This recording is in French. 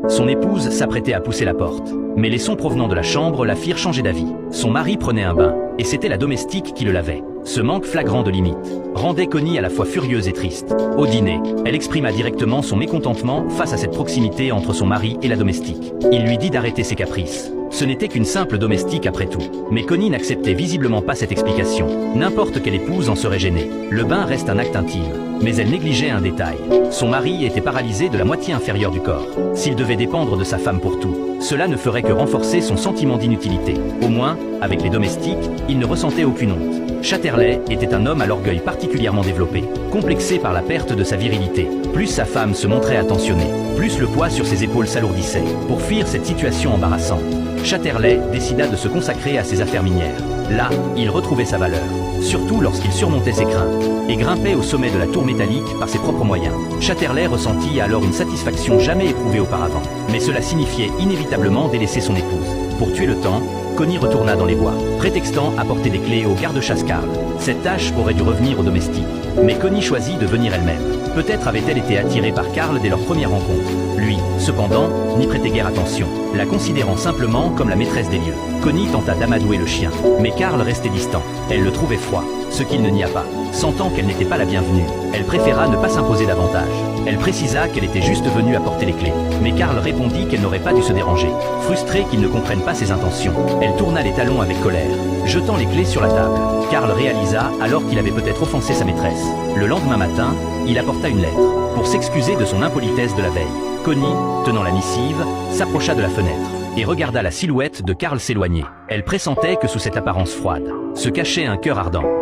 Son épouse s'apprêtait à pousser la porte. Mais les sons provenant de la chambre la firent changer d'avis. Son mari prenait un bain, et c'était la domestique qui le lavait. Ce manque flagrant de limite rendait Connie à la fois furieuse et triste. Au dîner, elle exprima directement son mécontentement face à cette proximité entre son mari et la domestique. Il lui dit d'arrêter ses caprices. Ce n'était qu'une simple domestique après tout. Mais Connie n'acceptait visiblement pas cette explication. N'importe quelle épouse en serait gênée. Le bain reste un acte intime. Mais elle négligeait un détail. Son mari était paralysé de la moitié inférieure du corps. S'il devait dépendre de sa femme pour tout, cela ne ferait que renforcer son sentiment d'inutilité. Au moins, avec les domestiques, il ne ressentait aucune honte. Chatterley était un homme à l'orgueil particulièrement développé, complexé par la perte de sa virilité. Plus sa femme se montrait attentionnée, plus le poids sur ses épaules s'alourdissait. Pour fuir cette situation embarrassante, Chatterley décida de se consacrer à ses affaires minières. Là, il retrouvait sa valeur, surtout lorsqu'il surmontait ses craintes, et grimpait au sommet de la tour métallique par ses propres moyens. Chatterley ressentit alors une satisfaction jamais éprouvée auparavant. Mais cela signifiait inévitablement délaisser son épouse. Pour tuer le temps, Connie retourna dans les bois, prétextant apporter des clés au garde-chasse Karl. Cette tâche aurait dû revenir aux domestiques. Mais Connie choisit de venir elle-même. Peut-être avait-elle été attirée par Karl dès leur première rencontre. Lui, cependant, n'y prêtait guère attention, la considérant simplement comme la maîtresse des lieux. Connie tenta d'amadouer le chien, mais Karl restait distant. Elle le trouvait froid, ce qu'il ne nia pas. Sentant qu'elle n'était pas la bienvenue, elle préféra ne pas s'imposer davantage. Elle précisa qu'elle était juste venue apporter les clés. Mais Karl répondit qu'elle n'aurait pas dû se déranger. Frustrée qu'il ne comprenne pas ses intentions, elle tourna les talons avec colère, jetant les clés sur la table. Karl réalisa alors qu'il avait peut-être offensé sa maîtresse. Le lendemain matin, il apporta une lettre, pour s'excuser de son impolitesse de la veille. Connie, tenant la missive, s'approcha de la fenêtre, et regarda la silhouette de Karl s'éloigner. Elle pressentait que sous cette apparence froide, se cachait un cœur ardent.